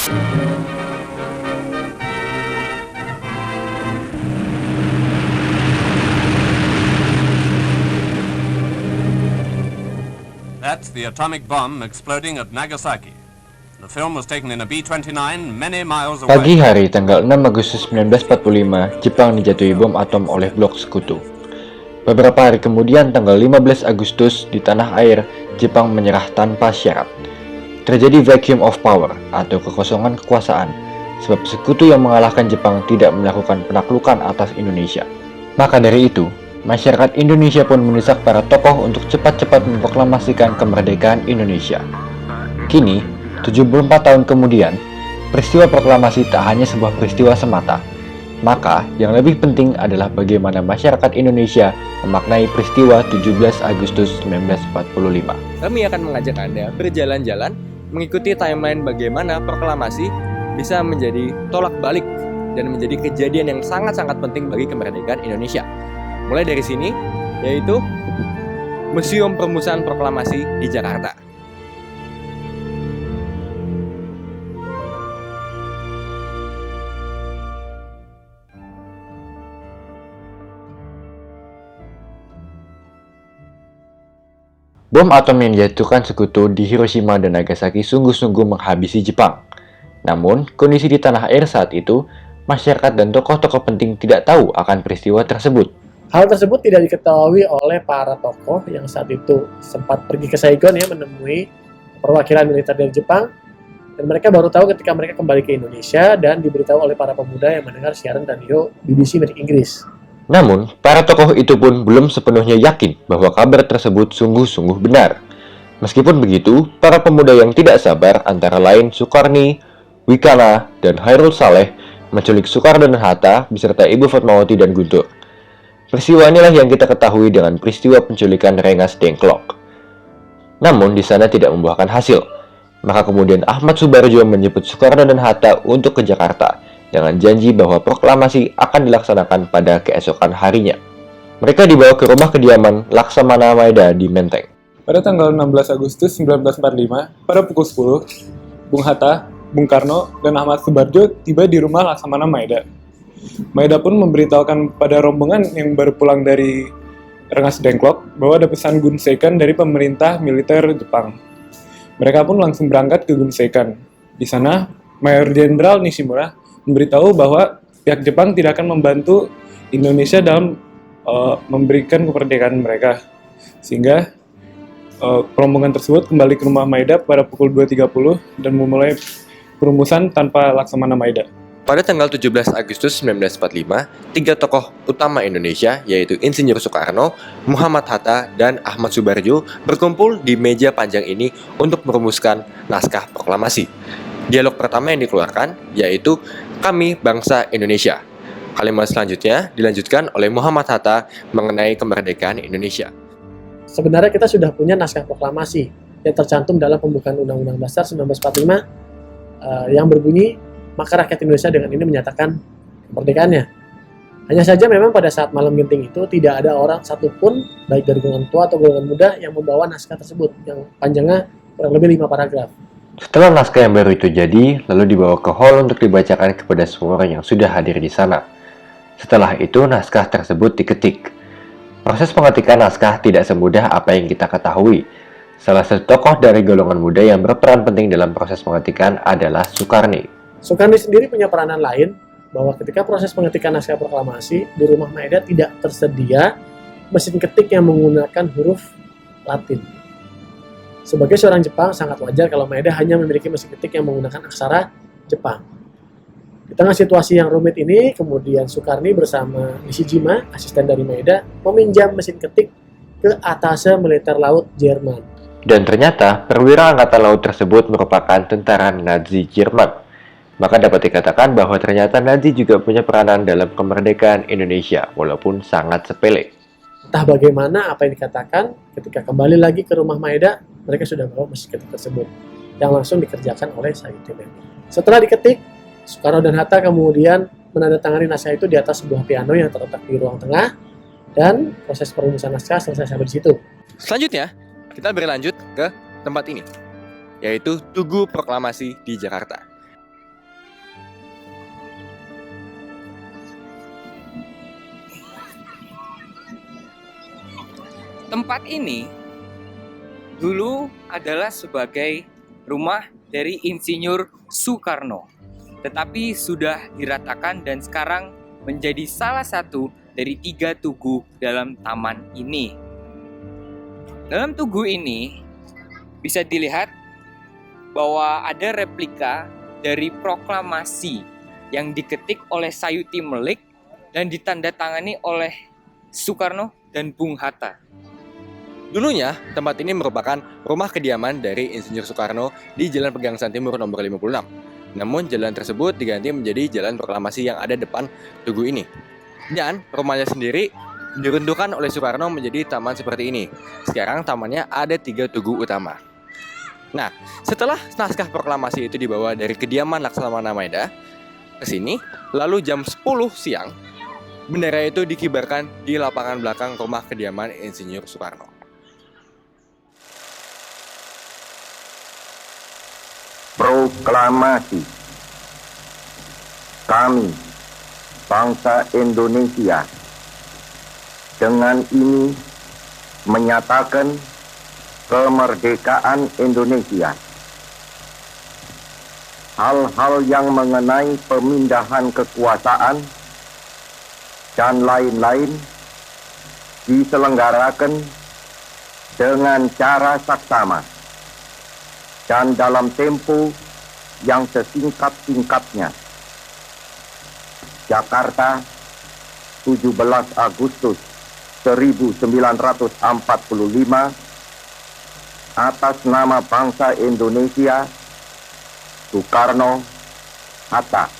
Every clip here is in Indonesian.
That's the atomic bomb exploding at Nagasaki. The film was taken in a B-29 many miles away. Pagi hari tanggal 6 Agustus 1945, Jepang dijatuhi bom atom oleh blok sekutu. Beberapa hari kemudian, tanggal 15 Agustus, di tanah air, Jepang menyerah tanpa syarat. Terjadi vacuum of power atau kekosongan kekuasaan, sebab sekutu yang mengalahkan Jepang tidak melakukan penaklukan atas Indonesia. Maka dari itu, masyarakat Indonesia pun mendesak para tokoh untuk cepat-cepat memproklamasikan kemerdekaan Indonesia. Kini, 74 tahun kemudian, peristiwa proklamasi tak hanya sebuah peristiwa semata. Maka, yang lebih penting adalah bagaimana masyarakat Indonesia memaknai peristiwa 17 Agustus 1945. Kami akan mengajak Anda berjalan-jalan mengikuti timeline bagaimana proklamasi bisa menjadi tolak balik dan menjadi kejadian yang sangat-sangat penting bagi kemerdekaan Indonesia. Mulai dari sini, yaitu Museum Perumusan Proklamasi di Jakarta. Bom atom yang dijatuhkan sekutu di Hiroshima dan Nagasaki sungguh-sungguh menghabisi Jepang. Namun, kondisi di tanah air saat itu, masyarakat dan tokoh-tokoh penting tidak tahu akan peristiwa tersebut. Hal tersebut tidak diketahui oleh para tokoh yang saat itu sempat pergi ke Saigon ya, menemui perwakilan militer dari Jepang, dan mereka baru tahu ketika mereka kembali ke Indonesia dan diberitahu oleh para pemuda yang mendengar siaran radio BBC milik Inggris. Namun, para tokoh itu pun belum sepenuhnya yakin bahwa kabar tersebut sungguh-sungguh benar. Meskipun begitu, para pemuda yang tidak sabar antara lain Sukarni, Wikana, dan Hairul Saleh menculik Soekarno dan Hatta beserta Ibu Fatmawati dan Guntur. Peristiwa inilah yang kita ketahui dengan peristiwa penculikan Rengas Dengklok. Namun, di sana tidak membuahkan hasil. Maka kemudian Ahmad Subarjo menjemput Soekarno dan Hatta untuk ke Jakarta dengan janji bahwa proklamasi akan dilaksanakan pada keesokan harinya. Mereka dibawa ke rumah kediaman Laksamana Maeda di Menteng. Pada tanggal 16 Agustus 1945, pada pukul 10, Bung Hatta, Bung Karno, dan Ahmad Subarjo tiba di rumah Laksamana Maeda. Maeda pun memberitahukan pada rombongan yang baru pulang dari Rengas Dengklok bahwa ada pesan Gunseikan dari pemerintah militer Jepang. Mereka pun langsung berangkat ke Gunseikan. Di sana, Mayor Jenderal Nishimura memberitahu bahwa pihak Jepang tidak akan membantu Indonesia dalam memberikan kemerdekaan mereka. Sehingga rombongan tersebut kembali ke rumah Maeda pada pukul 2.30 dan memulai perumusan tanpa Laksamana Maeda. Pada tanggal 17 Agustus 1945, tiga tokoh utama Indonesia, yaitu Insinyur Soekarno, Muhammad Hatta, dan Ahmad Subarjo, berkumpul di meja panjang ini untuk merumuskan naskah proklamasi. Dialog pertama yang dikeluarkan yaitu "Kami Bangsa Indonesia". Kalimat selanjutnya dilanjutkan oleh Muhammad Hatta mengenai kemerdekaan Indonesia. Sebenarnya kita sudah punya naskah proklamasi yang tercantum dalam pembukaan Undang-Undang Dasar 1945 yang berbunyi, maka rakyat Indonesia dengan ini menyatakan kemerdekaannya. Hanya saja memang pada saat malam genting itu tidak ada orang satupun, baik dari golongan tua atau golongan muda, yang membawa naskah tersebut yang panjangnya kurang lebih 5 paragraf. Setelah naskah yang baru itu jadi, lalu dibawa ke hall untuk dibacakan kepada semua orang yang sudah hadir di sana. Setelah itu, naskah tersebut diketik. Proses pengetikan naskah tidak semudah apa yang kita ketahui. Salah satu tokoh dari golongan muda yang berperan penting dalam proses pengetikan adalah Sukarni. Sukarni sendiri punya peranan lain, bahwa ketika proses pengetikan naskah proklamasi di rumah Maeda tidak tersedia mesin ketik yang menggunakan huruf Latin. Sebagai seorang Jepang, sangat wajar kalau Maeda hanya memiliki mesin ketik yang menggunakan aksara Jepang. Di tengah situasi yang rumit ini, kemudian Sukarni bersama Nishijima, asisten dari Maeda, meminjam mesin ketik ke atase militer laut Jerman. Dan ternyata, perwira angkatan laut tersebut merupakan tentara Nazi Jerman. Maka dapat dikatakan bahwa ternyata Nazi juga punya peranan dalam kemerdekaan Indonesia, walaupun sangat sepele. Entah bagaimana apa yang dikatakan, ketika kembali lagi ke rumah Maeda, mereka sudah bawa mesin ketik tersebut, yang langsung dikerjakan oleh Sayuti Bemi. Setelah diketik, Soekarno dan Hatta kemudian menandatangani naskah itu di atas sebuah piano yang terletak di ruang tengah, dan proses perumusan naskah selesai sampai di situ. Selanjutnya, kita berlanjut ke tempat ini, yaitu Tugu Proklamasi di Jakarta. Tempat ini dulu adalah sebagai rumah dari Insinyur Soekarno, tetapi sudah diratakan dan sekarang menjadi salah satu dari 3 tugu dalam taman ini. Dalam tugu ini bisa dilihat bahwa ada replika dari proklamasi yang diketik oleh Sayuti Melik dan ditandatangani oleh Soekarno dan Bung Hatta. Dulunya, tempat ini merupakan rumah kediaman dari Insinyur Soekarno di Jalan Pegangsaan Timur nomor 56. Namun, jalan tersebut diganti menjadi Jalan Proklamasi yang ada depan tugu ini. Dan rumahnya sendiri diruntuhkan oleh Soekarno menjadi taman seperti ini. Sekarang tamannya ada 3 tugu utama. Nah, setelah naskah proklamasi itu dibawa dari kediaman Laksamana Maeda ke sini, lalu jam 10 siang, bendera itu dikibarkan di lapangan belakang rumah kediaman Insinyur Soekarno. Proklamasi. Kami, bangsa Indonesia, dengan ini menyatakan kemerdekaan Indonesia. Hal-hal yang mengenai pemindahan kekuasaan dan lain-lain diselenggarakan dengan cara saksama dan dalam tempo yang sesingkat-singkatnya. Jakarta, 17 Agustus 1945, atas nama bangsa Indonesia, Soekarno, Hatta.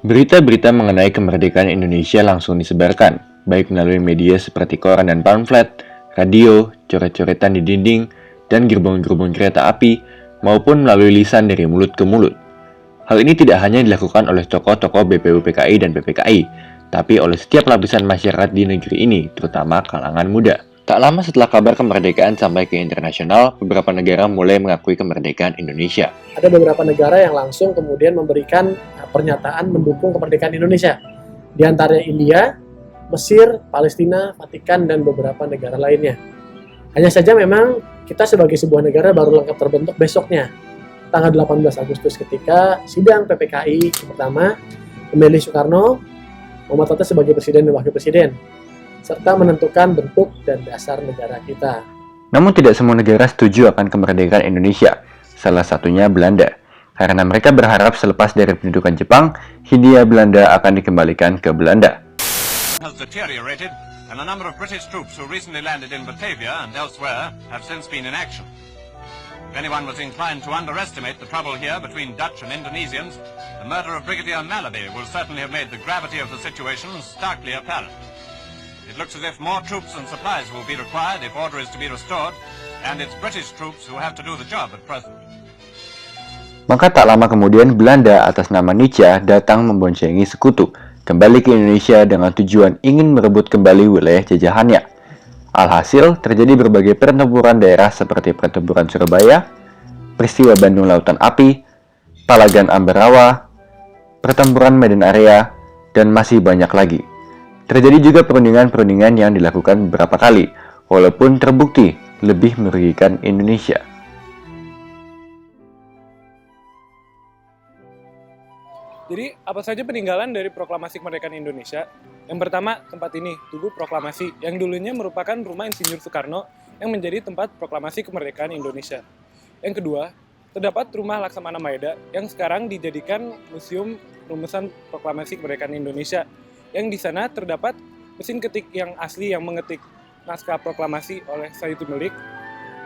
Berita-berita mengenai kemerdekaan Indonesia langsung disebarkan, baik melalui media seperti koran dan pamflet, radio, coret-coretan di dinding, dan gerbong-gerbong kereta api, maupun melalui lisan dari mulut ke mulut. Hal ini tidak hanya dilakukan oleh tokoh-tokoh BPUPKI dan PPKI, tapi oleh setiap lapisan masyarakat di negeri ini, terutama kalangan muda. Tak lama setelah kabar kemerdekaan sampai ke internasional, beberapa negara mulai mengakui kemerdekaan Indonesia. Ada beberapa negara yang langsung kemudian memberikan pernyataan mendukung kemerdekaan Indonesia. Di antaranya India, Mesir, Palestina, Vatikan, dan beberapa negara lainnya. Hanya saja memang kita sebagai sebuah negara baru lengkap terbentuk besoknya, tanggal 18 Agustus ketika sidang PPKI pertama memilih Soekarno, Muhammad Hatta sebagai presiden dan wakil presiden, serta menentukan bentuk dan dasar negara kita. Namun tidak semua negara setuju akan kemerdekaan Indonesia, salah satunya Belanda. Karena mereka berharap selepas dari pendudukan Jepang, Hindia Belanda akan dikembalikan ke Belanda. Has deteriorated, and a number of British troops who recently landed in Batavia and elsewhere have since been in action. If anyone was inclined to underestimate the trouble here between Dutch and Indonesians, the murder of Brigadier Malaby will certainly have made the gravity of the situation starkly apparent. It looks as if more troops and supplies will be required if order is to be restored, and it's British troops who have to do the job at present. Maka tak lama kemudian Belanda atas nama Nietzsche datang memboncengi sekutu kembali ke Indonesia dengan tujuan ingin merebut kembali wilayah jajahannya. Alhasil terjadi berbagai pertempuran daerah seperti pertempuran Surabaya, peristiwa Bandung Lautan Api, Palagan Ambarawa, pertempuran Medan Area, dan masih banyak lagi. Terjadi juga perundingan-perundingan yang dilakukan beberapa kali, walaupun terbukti lebih merugikan Indonesia. Jadi, apa saja peninggalan dari proklamasi kemerdekaan Indonesia? Yang pertama, tempat ini, Tugu Proklamasi, yang dulunya merupakan rumah Insinyur Soekarno yang menjadi tempat proklamasi kemerdekaan Indonesia. Yang kedua, terdapat rumah Laksamana Maeda yang sekarang dijadikan museum rumusan proklamasi kemerdekaan Indonesia, yang di sana terdapat mesin ketik yang asli yang mengetik naskah proklamasi oleh Sayuti Melik,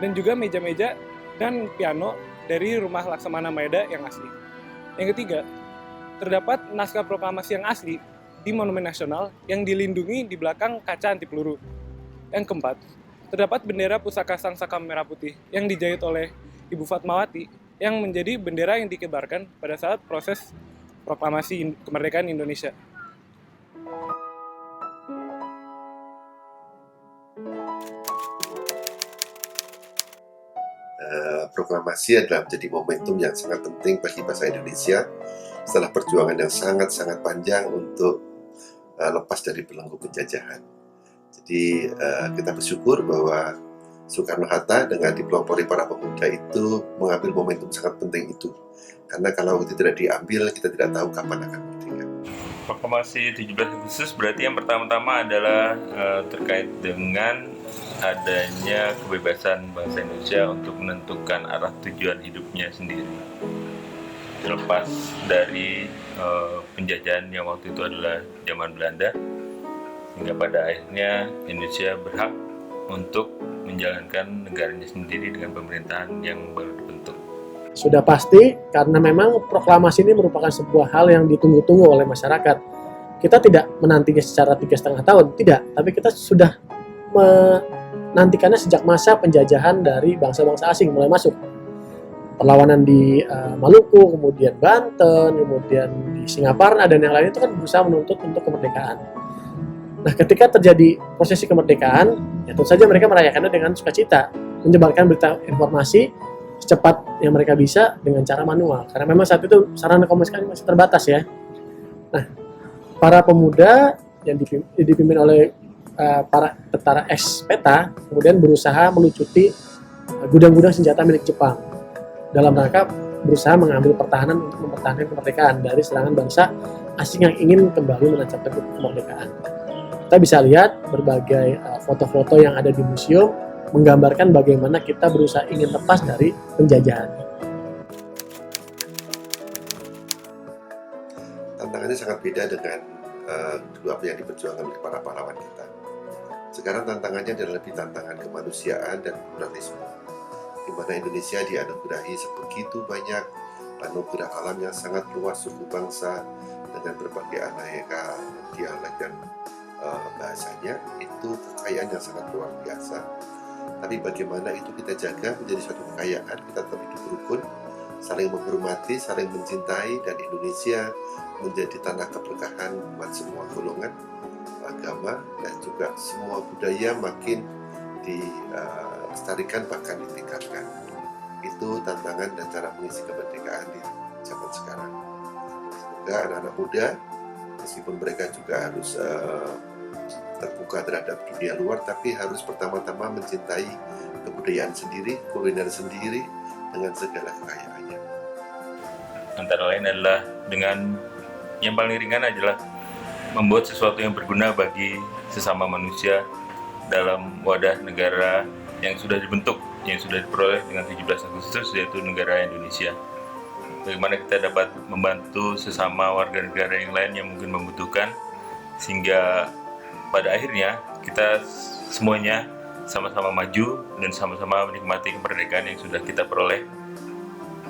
dan juga meja-meja dan piano dari rumah Laksamana Maeda yang asli. Yang ketiga, terdapat naskah proklamasi yang asli di Monumen Nasional yang dilindungi di belakang kaca anti peluru. Yang keempat, terdapat bendera pusaka Sang Saka Merah Putih yang dijahit oleh Ibu Fatmawati yang menjadi bendera yang dikibarkan pada saat proses proklamasi kemerdekaan Indonesia. Proklamasi adalah menjadi momentum yang sangat penting bagi bangsa Indonesia setelah perjuangan yang sangat-sangat panjang untuk lepas dari belenggu penjajahan. Jadi kita bersyukur bahwa Soekarno-Hatta dengan dipelopori para pemuda itu mengambil momentum sangat penting itu. Karena kalau itu tidak diambil, kita tidak tahu kapan akan merdeka. Proklamasi 17 Agustus berarti yang pertama-tama adalah terkait dengan adanya kebebasan bangsa Indonesia untuk menentukan arah tujuan hidupnya sendiri. Terlepas dari penjajahan yang waktu itu adalah zaman Belanda, hingga pada akhirnya Indonesia berhak untuk menjalankan negaranya sendiri dengan pemerintahan yang baru dibentuk. Sudah pasti, karena memang proklamasi ini merupakan sebuah hal yang ditunggu-tunggu oleh masyarakat. Kita tidak menantinya secara 3,5 tahun, tidak. Tapi kita sudah menantikannya sejak masa penjajahan dari bangsa-bangsa asing mulai masuk. Perlawanan di Maluku, kemudian Banten, kemudian di Singaparna, dan yang lain itu kan berusaha menuntut untuk kemerdekaan. Nah, ketika terjadi prosesi kemerdekaan, ya tentu saja mereka merayakannya dengan sukacita, menyebarkan berita informasi secepat yang mereka bisa dengan cara manual. Karena memang saat itu sarana komunikasi masih terbatas ya. Nah, para pemuda yang dipimpin oleh para tentara ex-PETA kemudian berusaha melucuti gudang-gudang senjata milik Jepang dalam rangka berusaha mengambil pertahanan untuk mempertahankan kemerdekaan dari serangan bangsa asing yang ingin kembali menancapkan kemerdekaan. Kita bisa lihat berbagai foto-foto yang ada di museum menggambarkan bagaimana kita berusaha ingin lepas dari penjajahan. Tantangannya sangat beda dengan dulu apa yang diperjuangkan oleh para pahlawan kita. Sekarang tantangannya adalah lebih tantangan kemanusiaan dan pluralisme, di mana Indonesia dianugerahi sebegitu banyak anugerah alam yang sangat luas suku bangsa dengan berbagai aneka dialek dan bahasanya. Itu kekayaan yang sangat luar biasa. Tapi bagaimana itu kita jaga menjadi suatu kekayaan, kita tetap hidup rukun, saling menghormati, saling mencintai, dan Indonesia menjadi tanah keberkahan buat semua golongan, agama, dan juga semua budaya makin dilestarikan bahkan ditingkatkan. Itu tantangan dan cara mengisi kemerdekaan di zaman sekarang. Semoga anak-anak muda, meskipun mereka juga harus terbuka terhadap dunia luar, tapi harus pertama-tama mencintai kebudayaan sendiri, kuliner sendiri dengan segala kekayaannya. Antara lain adalah dengan yang paling ringan adalah membuat sesuatu yang berguna bagi sesama manusia dalam wadah negara yang sudah dibentuk, yang sudah diperoleh dengan 17 Agustus, yaitu negara Indonesia. Bagaimana kita dapat membantu sesama warga negara yang lain yang mungkin membutuhkan, sehingga pada akhirnya kita semuanya sama-sama maju dan sama-sama menikmati kemerdekaan yang sudah kita peroleh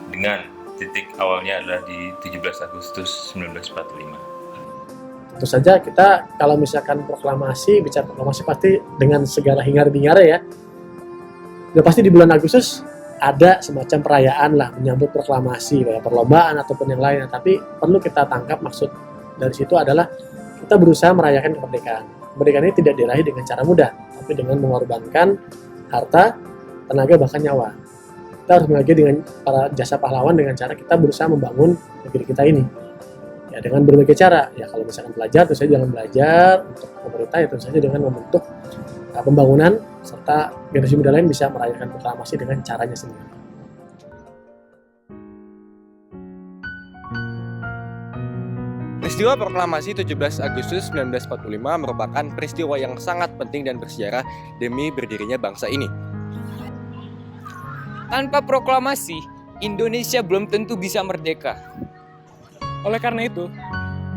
dengan titik awalnya adalah di 17 Agustus 1945. Tentu saja kita kalau misalkan bicara proklamasi pasti dengan segala hingar-bingar ya. Udah pasti di bulan Agustus ada semacam perayaan lah menyambut proklamasi, kayak perlombaan ataupun yang lain. Tapi perlu kita tangkap maksud dari situ adalah kita berusaha merayakan kemerdekaan. Kemerdekaan ini tidak diraih dengan cara mudah, tapi dengan mengorbankan harta, tenaga, bahkan nyawa. Kita harus menghargai dengan para jasa pahlawan dengan cara kita berusaha membangun negeri kita ini. Ya dengan berbagai cara. Ya kalau misalkan belajar, tentu saja dengan belajar. Untuk pemerintah ya tentu saja dengan membentuk pembangunan, serta generasi muda lain bisa merayakan proklamasi dengan caranya sendiri. Peristiwa proklamasi 17 Agustus 1945 merupakan peristiwa yang sangat penting dan bersejarah demi berdirinya bangsa ini. Tanpa proklamasi, Indonesia belum tentu bisa merdeka. Oleh karena itu,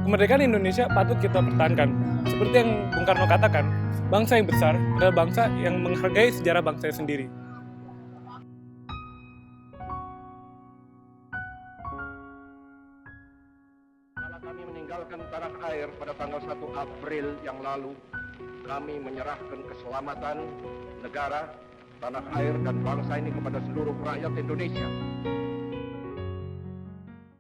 kemerdekaan Indonesia patut kita pertahankan. Seperti yang Bung Karno katakan, bangsa yang besar adalah bangsa yang menghargai sejarah bangsanya sendiri. Kami meninggalkan tanah air pada tanggal 1 April yang lalu. Kami menyerahkan keselamatan negara, tanah air, dan bangsa ini kepada seluruh rakyat Indonesia.